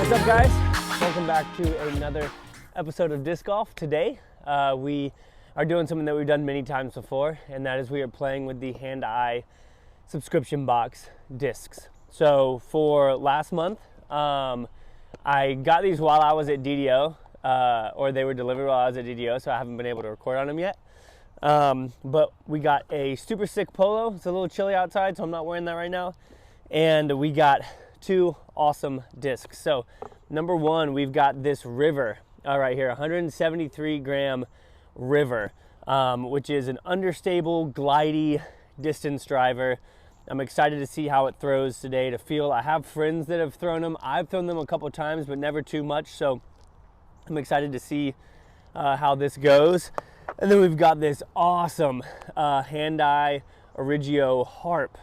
What's up, guys? Welcome back to another episode of Disc Golf. Today, we are doing something that we've done many times before, and that is we are playing with the hand-eye subscription box discs. So for last month, I got these while I was at DDO, or they were delivered while I was at DDO, so I haven't been able to record on them yet. But we got a super sick polo. It's a little chilly outside, so I'm not wearing that right now. And we got two awesome discs. So number one, we've got this River right here, 173 gram River, which is an understable, glidey distance driver. I'm excited to see how it throws today, to feel. I have friends that have thrown them. I've thrown them a couple times, but never too much. So I'm excited to see how this goes. And then we've got this awesome hand-eye Origio Harp,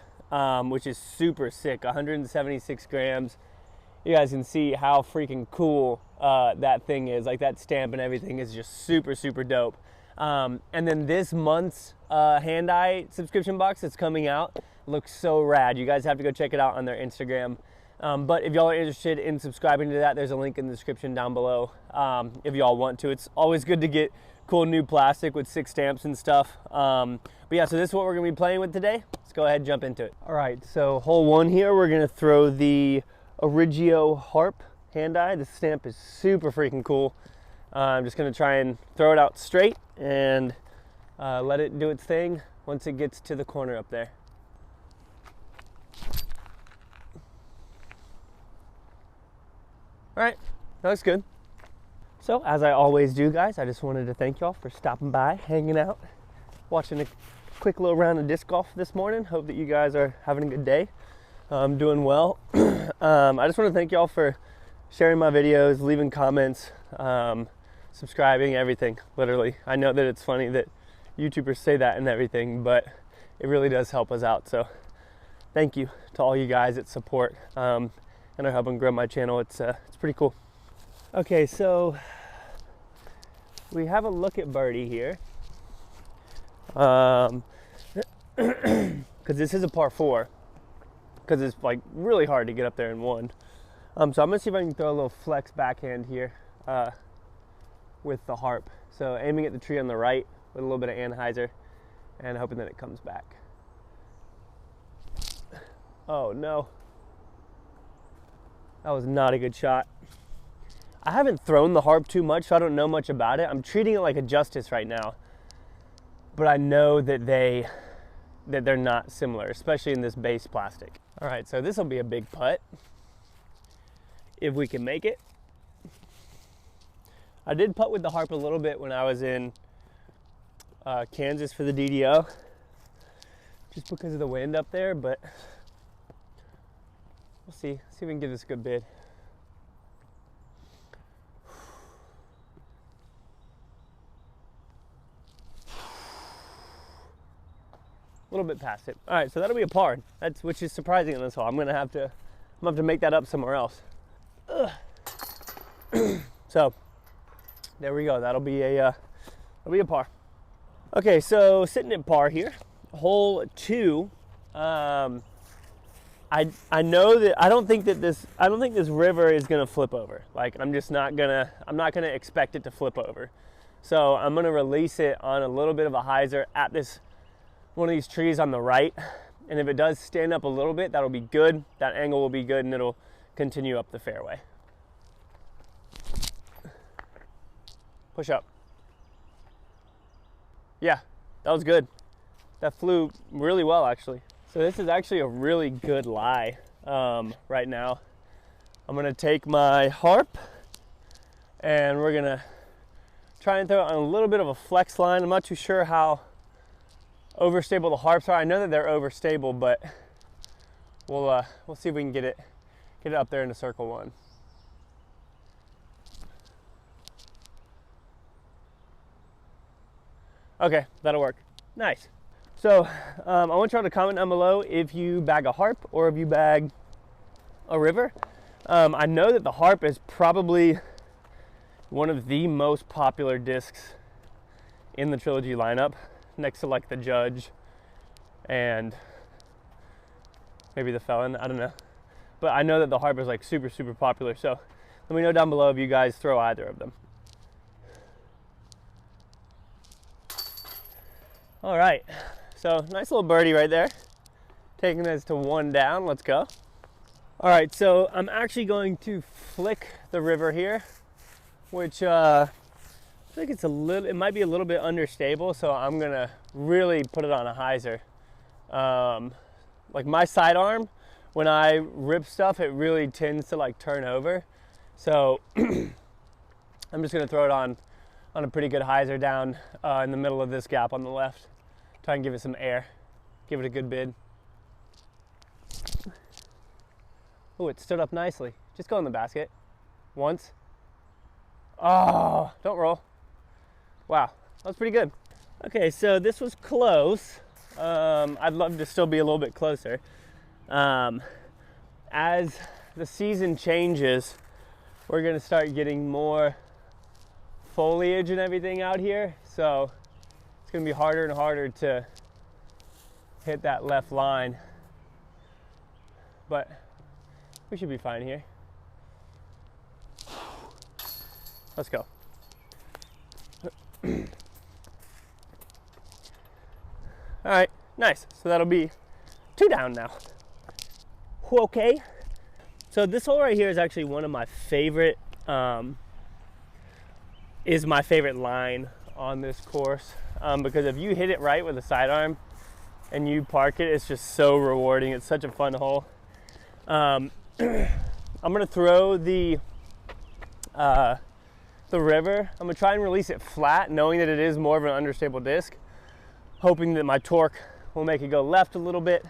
which is super sick, 176 grams. You guys can see how freaking cool that thing is. Like, that stamp and everything is just super, super dope. And then this month's hand-eye subscription box that's coming out looks so rad. You guys have to go check it out on their Instagram. But if y'all are interested in subscribing to that, there's a link in the description down below if y'all want to. It's always good to get cool new plastic with 6 stamps and stuff. But yeah, so this is what we're gonna be playing with today. Let's go ahead and jump into it. All right, so hole one here, we're gonna throw the Origio Harp hand-eye. The stamp is super freaking cool. I'm just gonna try and throw it out straight and let it do its thing once it gets to the corner up there. All right, that looks good. So, as I always do, guys, I just wanted to thank y'all for stopping by, hanging out, watching a quick little round of disc golf this morning. Hope that you guys are having a good day. I'm doing well. I just want to thank y'all for sharing my videos, leaving comments, subscribing, everything, literally. I know that it's funny that YouTubers say that and everything, but it really does help us out. So, thank you to all you guys that support and are helping grow my channel. It's pretty cool. Okay, so we have a look at birdie here, because this is a par 4, because it's like really hard to get up there in one. So I'm gonna see if I can throw a little flex backhand here with the Harp. So aiming at the tree on the right with a little bit of anhyzer and hoping that it comes back. Oh no, that was not a good shot. I haven't thrown the Harp too much, so I don't know much about it. I'm treating it like a Justice right now, but I know that they're not similar, especially in this base plastic. All right, so this will be a big putt if we can make it. I did putt with the Harp a little bit when I was in Kansas for the DDO, just because of the wind up there, but we'll see if we can give this a good bid. A little bit past it. All right, so that'll be a par. Which is surprising in this hole. I'm gonna have to make that up somewhere else. So there we go. That'll be a par. Okay, so sitting at par here, hole 2. I know that I don't think this River is gonna flip over. Like, I'm not gonna expect it to flip over. So I'm gonna release it on a little bit of a hyzer at this one of these trees on the right, and if it does stand up a little bit, that'll be good. That angle will be good, and it'll continue up the fairway. Push up. Yeah, that was good. That flew really well, actually. So this is actually a really good lie right now. I'm gonna take my Harp, and we're gonna try and throw it on a little bit of a flex line. I'm not too sure how overstable the Harps are. I know that they're overstable, but we'll see if we can get it up there into circle 1. Okay, that'll work. Nice. So I want y'all to comment down below if you bag a Harp or if you bag a River. I know that the Harp is probably one of the most popular discs in the Trilogy lineup, next to like the Judge and maybe the Felon, I don't know. But I know that the Harp is like super, super popular. So Let me know down below if you guys throw either of them. All right, so nice little birdie right there. Taking us to 1 down, let's go. All right, so I'm actually going to flick the river here, which I think it might be a little bit understable, so I'm gonna really put it on a hyzer. Like my sidearm, when I rip stuff, it really tends to like turn over. So I'm just gonna throw it on a pretty good hyzer down in the middle of this gap on the left. Try and give it some air, give it a good bid. Oh, it stood up nicely. Just go in the basket. Once. Oh, don't roll. Wow, that was pretty good. Okay, so this was close. I'd love to still be a little bit closer. As the season changes, we're gonna start getting more foliage and everything out here. So it's gonna be harder and harder to hit that left line. But we should be fine here. Let's go. All right, nice. So that'll be 2 down now. Okay. So this hole right here is actually one of my favorite, is my favorite line on this course. Because if you hit it right with a sidearm and you park it, it's just so rewarding. It's such a fun hole. I'm gonna throw the river. I'm gonna try and release it flat, knowing that it is more of an understable disc, hoping that my torque will make it go left a little bit,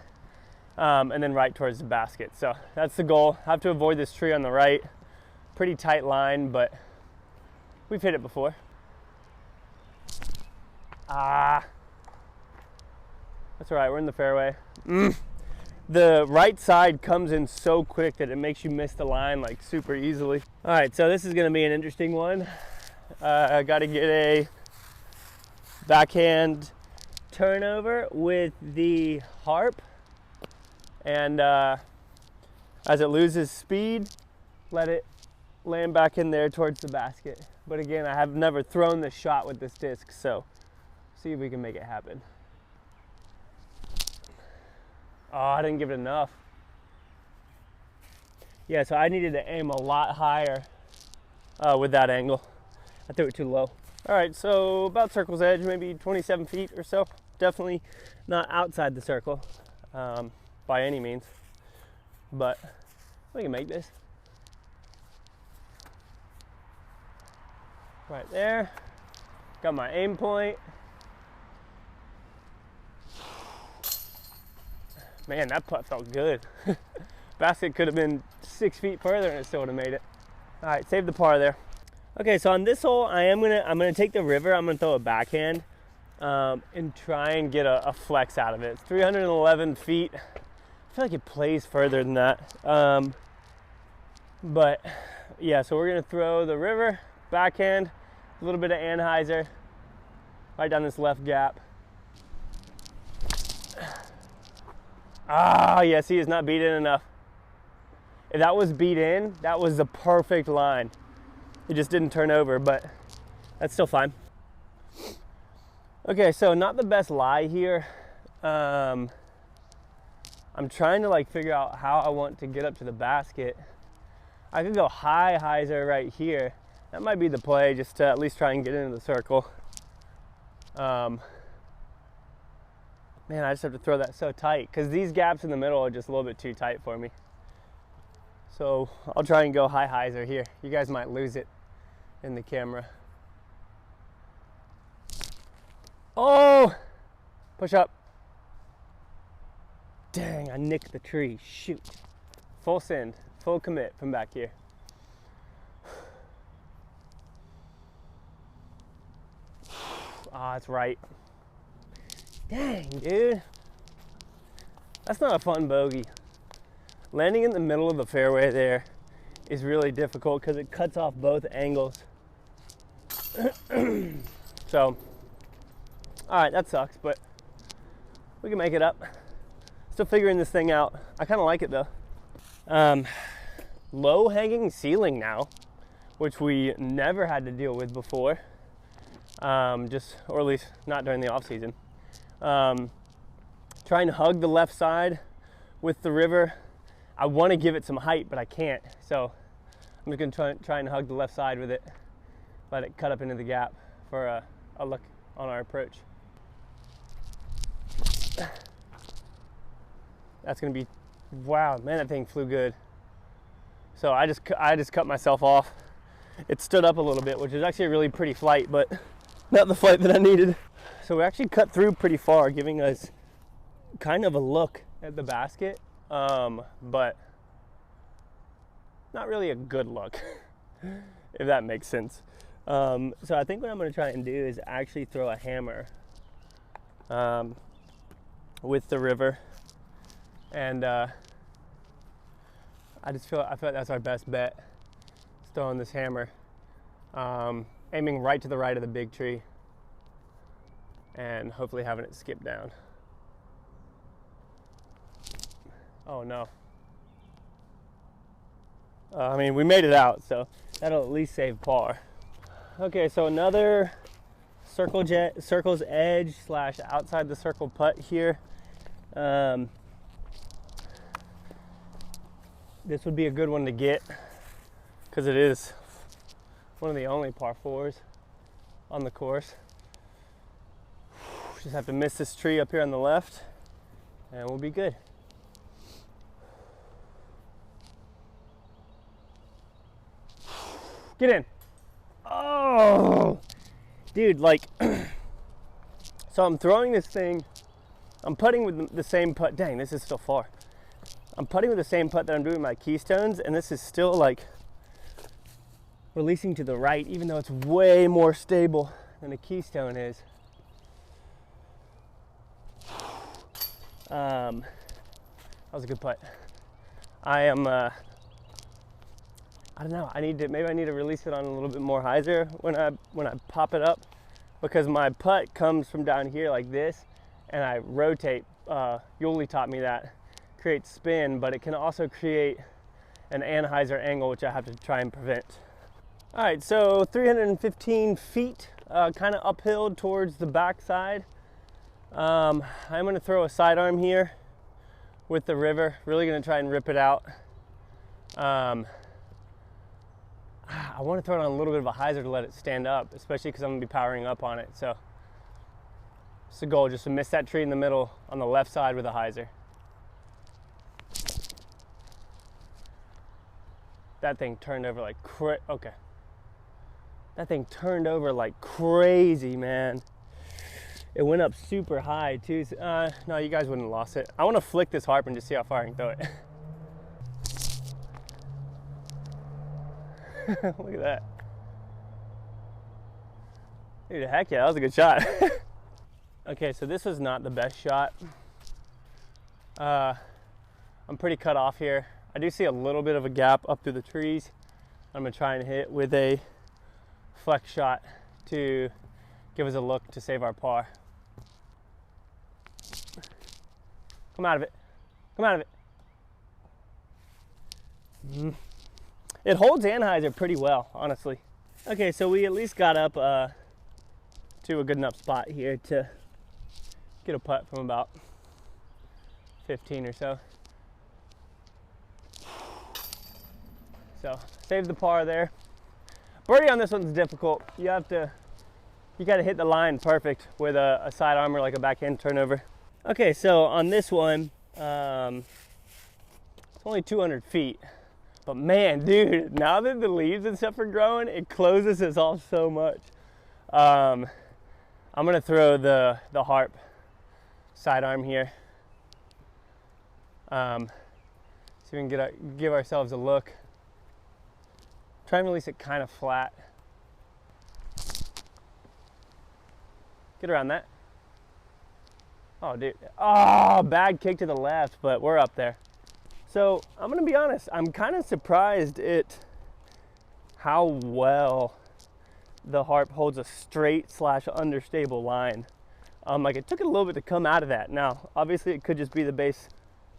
and then right towards the basket. So that's the goal. I have to avoid this tree on the right. Pretty tight line, but we've hit it before. That's all right, we're in the fairway. The right side comes in so quick that it makes you miss the line like super easily. All right, so this is gonna be an interesting one. I gotta get a backhand turnover with the harp. And as it loses speed, let it land back in there towards the basket. But again, I have never thrown this shot with this disc, so see if we can make it happen. Oh, I didn't give it enough. Yeah, so I needed to aim a lot higher with that angle. I threw it too low. All right, so about circle's edge, maybe 27 feet or so. Definitely not outside the circle by any means, but we can make this. Right there, got my aim point. Man, that putt felt good. Basket could have been 6 feet further and it still would have made it. All right, save the par there. Okay, so on this hole, I'm gonna take the river. I'm gonna throw a backhand and try and get a flex out of it. It's 311 feet. I feel like it plays further than that. But yeah, so we're gonna throw the river, backhand, a little bit of anhyzer, right down this left gap. Ah, yes, he is not beat in enough. If that was beat in, that was the perfect line. It just didn't turn over, but that's still fine. Okay, so not the best lie here. I'm trying to like figure out how I want to get up to the basket. I could go high hyzer right here. That might be the play, just to at least try and get into the circle. Man, I just have to throw that so tight because these gaps in the middle are just a little bit too tight for me. So I'll try and go high hyzer here. You guys might lose it in the camera. Oh, push up. Dang, I nicked the tree, shoot. Full send, full commit from back here. Ah, that's right. Dang, dude. That's not a fun bogey. Landing in the middle of the fairway there is really difficult because it cuts off both angles. So, all right, that sucks, but we can make it up. Still figuring this thing out. I kind of like it though. Low hanging ceiling now. which we never had to deal with before, or at least not during the off season. Trying to hug the left side with the river. I want to give it some height, but I can't. So I'm just gonna try and hug the left side with it, let it cut up into the gap for a look on our approach. That's gonna be, wow, man, that thing flew good. So I just cut myself off. It stood up a little bit, which is actually a really pretty flight, but not the flight that I needed. So we actually cut through pretty far, giving us kind of a look at the basket, but not really a good look, if that makes sense. So I think what I'm going to try and do is actually throw a hammer with the river, and I feel like that's our best bet. Just throwing this hammer, aiming right to the right of the big tree, and hopefully having it skip down. Oh no. I mean, we made it out, so that'll at least save par. Okay, so another circle's edge / outside the circle putt here. This would be a good one to get because it is one of the only par 4s on the course. Just have to miss this tree up here on the left and we'll be good. Get in. Oh, dude, like, so I'm throwing this thing, I'm putting with the same putt. Dang, this is still far. I'm putting with the same putt that I'm doing my keystones, and this is still like releasing to the right, even though it's way more stable than a keystone is. That was a good putt. I don't know, maybe I need to release it on a little bit more hyzer when I pop it up, because my putt comes from down here like this, and I rotate. Yoli taught me that. Creates spin, but it can also create an anhyzer angle, which I have to try and prevent. All right, so 315 feet, kind of uphill towards the backside. I'm gonna throw a sidearm here with the river. Really gonna try and rip it out. I want to throw it on a little bit of a hyzer to let it stand up, especially because I'm going to be powering up on it. So it's the goal, just to miss that tree in the middle on the left side with a hyzer. That thing turned over like okay. That thing turned over like crazy, man. It went up super high too. No, you guys wouldn't have lost it. I want to flick this harp and just see how far I can throw it. Look at that. Dude, heck yeah, that was a good shot. Okay, so this was not the best shot. I'm pretty cut off here. I do see a little bit of a gap up through the trees. I'm gonna try and hit with a flex shot to give us a look to save our par. Come out of it. Come out of it. It holds anhyzer pretty well, honestly. Okay, so we at least got up to a good enough spot here to get a putt from about 15 or so. So save the par there. Birdie on this one's difficult. You gotta hit the line perfect with a side arm or like a backhand turnover. Okay, so on this one, it's only 200 feet. But man, dude, now that the leaves and stuff are growing, it closes us off so much. I'm gonna throw the harp sidearm here. See if we can give ourselves a look. Try and release it kind of flat. Get around that. Oh, dude. Oh, bad kick to the left, but we're up there. So I'm gonna be honest, I'm kind of surprised at how well the harp holds a straight / understable line. Like it took it a little bit to come out of that. Now, obviously it could just be the base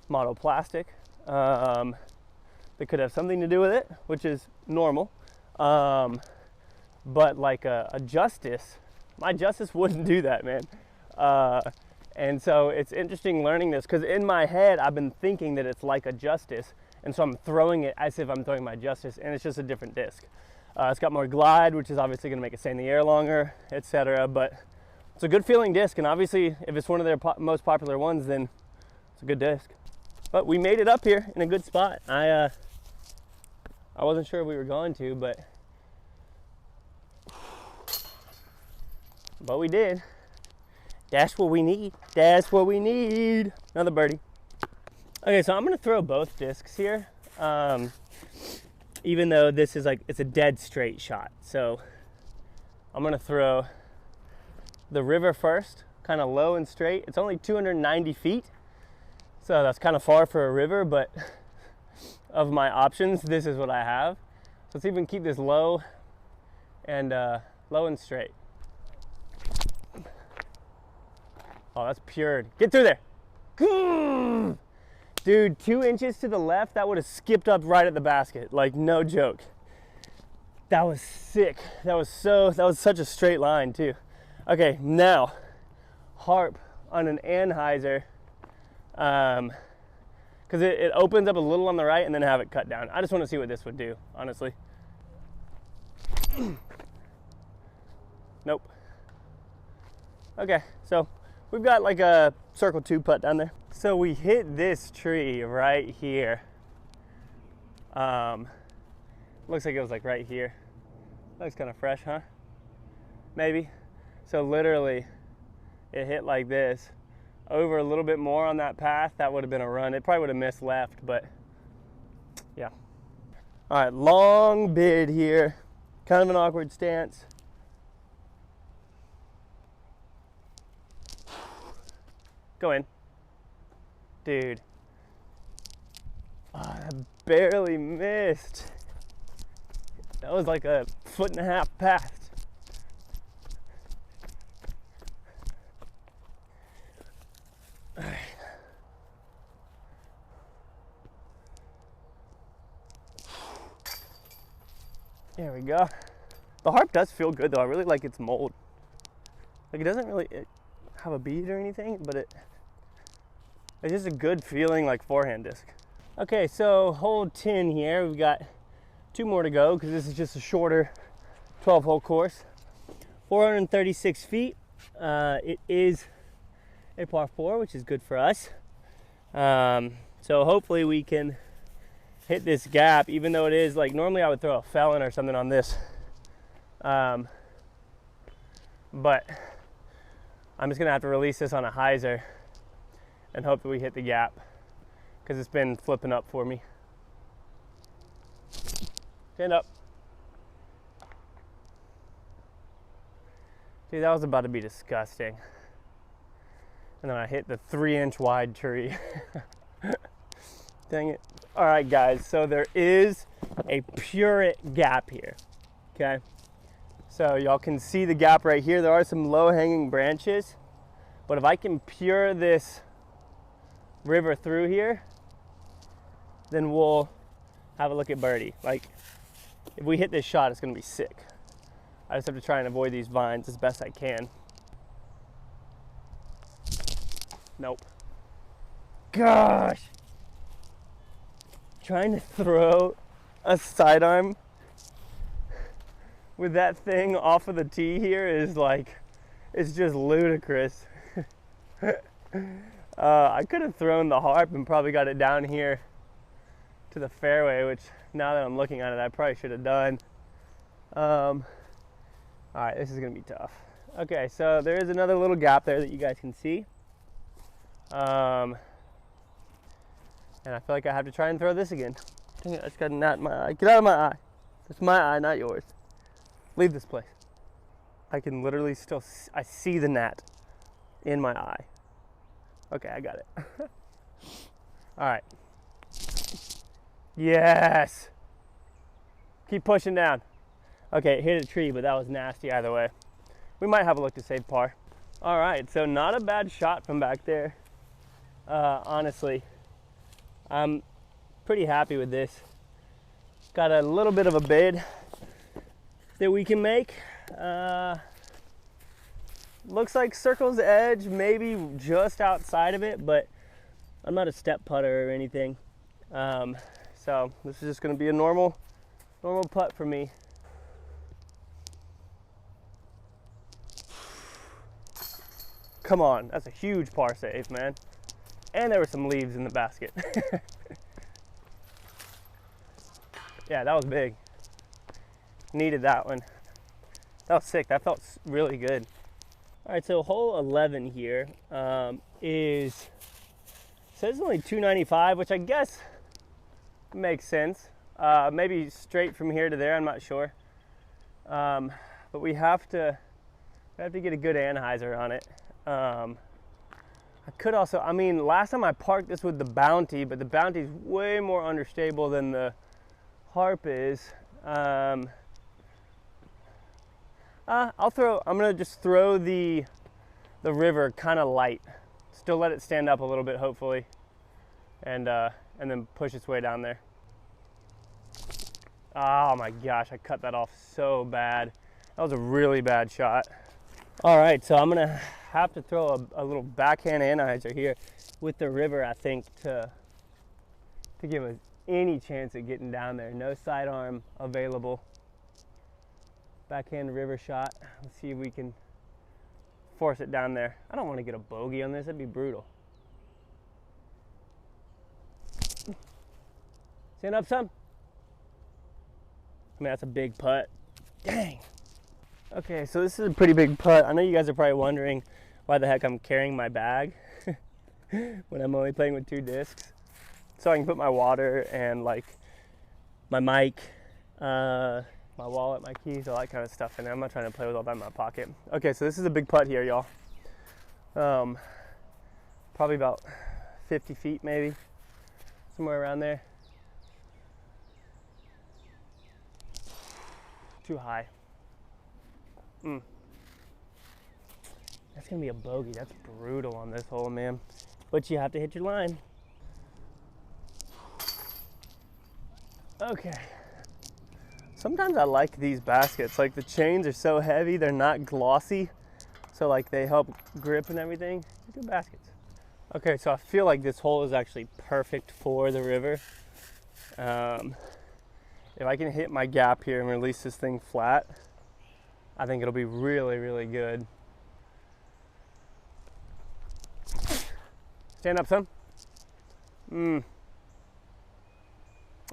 model plastic. That could have something to do with it, which is normal. But like a Justice, my Justice wouldn't do that, man. And so it's interesting learning this, because in my head I've been thinking that it's like a Justice, and so I'm throwing it as if I'm throwing my Justice, and it's just a different disc. It's got more glide, which is obviously going to make it stay in the air longer, etc. But it's a good feeling disc, and obviously if it's one of their most popular ones, then it's a good disc. But we made it up here in a good spot. I wasn't sure we were going to, but we did. That's what we need. That's what we need. Another birdie. Okay, so I'm gonna throw both discs here. Even though this is like, it's a dead straight shot. So I'm gonna throw the river first, kind of low and straight. It's only 290 feet. So that's kind of far for a river, but of my options, this is what I have. So let's even keep this low and straight. Oh, that's pure. Get through there. Dude, 2 inches to the left, that would have skipped up right at the basket. Like, no joke. That was sick. That was such a straight line too. Okay, now, harp on an anhyzer, because it opens up a little on the right and then have it cut down. I just want to see what this would do, honestly. Nope. Okay, so we've got like a circle 2 putt down there. So we hit this tree right here. Looks like it was like right here. Looks kind of fresh, huh? Maybe. So literally it hit like this. Over a little bit more on that path, that would have been a run. It probably would have missed left, but yeah. All right, long bid here. Kind of an awkward stance. Go in. Dude. Oh, I barely missed. That was like a 1.5 foot past. All right. There we go. The harp does feel good though. I really like its mold. Like, it doesn't really have a bead or anything, but it's just a good feeling like forehand disc. Okay, so hole 10 here. We've got 2 more to go because this is just a shorter 12-hole course. 436 feet. It is a par 4, which is good for us. So hopefully we can hit this gap, even though it is like, normally I would throw a felon or something on this. But I'm just gonna have to release this on a hyzer and hope that we hit the gap, because it's been flipping up for me. Stand up. Dude, that was about to be disgusting. And then I hit the 3-inch wide tree. Dang it. All right, guys, so there is a pure gap here, okay? So y'all can see the gap right here. There are some low-hanging branches, but if I can pure this river through here, then we'll have a look at birdie. Like, if we hit this shot, it's gonna be sick. I just have to try and avoid these vines as best I can. Nope. Gosh! Trying to throw a sidearm with that thing off of the tee here is like, it's just ludicrous. I could have thrown the harp and probably got it down here to the fairway, which now that I'm looking at it, I probably should have done. All right, this is gonna be tough. Okay, so there is another little gap there that you guys can see. And I feel like I have to try and throw this again. Dang it, I just got a gnat in my eye. Get out of my eye. It's my eye, not yours. Leave this place. I can literally still, I see the gnat in my eye. Okay, I got it. All right. Yes. Keep pushing down. Okay, it hit a tree, but that was nasty either way. We might have a look to save par. All right, so not a bad shot from back there. Honestly, I'm pretty happy with this. Got a little bit of a bid. that we can make. Looks like circle's edge, maybe just outside of it, but I'm not a step putter or anything. So this is just gonna be a normal putt for me. Come on, that's a huge par save, man. And there were some leaves in the basket. Yeah, that was big. Needed that one. That was sick. That felt really good. All right, so hole 11 here says only 295, which I guess makes sense. Maybe straight from here to there, I'm not sure. But we have to get a good anhyzer on it. I could also, I mean, last time I parked this with the Bounty, but the Bounty is way more understable than the Harp is. I'm gonna just throw the river kind of light. Still let it stand up a little bit, hopefully, and then push its way down there. Oh my gosh, I cut that off so bad. That was a really bad shot. All right, so I'm gonna have to throw a little backhand anhyzer here with the river, I think, to give us any chance at getting down there. No sidearm available. Backhand river shot. Let's see if we can force it down there. I don't want to get a bogey on this. That'd be brutal. Stand up some. I mean, that's a big putt. Dang. Okay, so this is a pretty big putt. I know you guys are probably wondering why the heck I'm carrying my bag when I'm only playing with 2 discs. So I can put my water and like my mic, my wallet, my keys, all that kind of stuff in there. I'm not trying to play with all that in my pocket. Okay, so this is a big putt here, y'all. Probably about 50 feet maybe, somewhere around there. Too high. That's gonna be a bogey. That's brutal on this hole, man. But you have to hit your line. Okay. Sometimes I like these baskets. Like the chains are so heavy, they're not glossy. So like they help grip and everything. Good baskets. Okay, so I feel like this hole is actually perfect for the river. If I can hit my gap here and release this thing flat, I think it'll be really, really good. Stand up some. I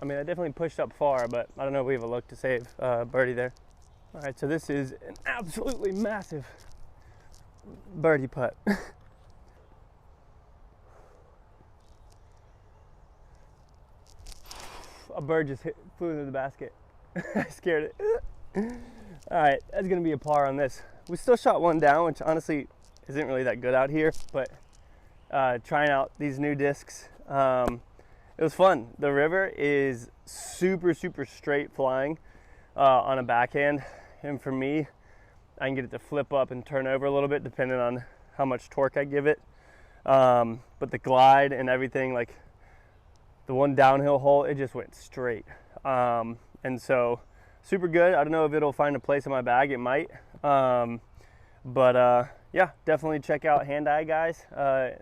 mean, I definitely pushed up far, but I don't know if we have a look to save birdie there. All right, so this is an absolutely massive birdie putt. A bird just flew into the basket. I scared it. All right, that's gonna be a par on this. We still shot one down, which honestly isn't really that good out here, but trying out these new discs, it was fun. The river is super, super straight flying on a backhand, and for me, I can get it to flip up and turn over a little bit depending on how much torque I give it. But the glide and everything, like the one downhill hole, it just went straight. And so super good. I don't know if it'll find a place in my bag. It might. But yeah, definitely check out Hand Eye, guys.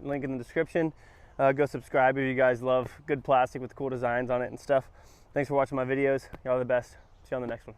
Link in the description. Go subscribe if you guys love good plastic with cool designs on it and stuff. Thanks for watching my videos. Y'all are the best. See you on the next one.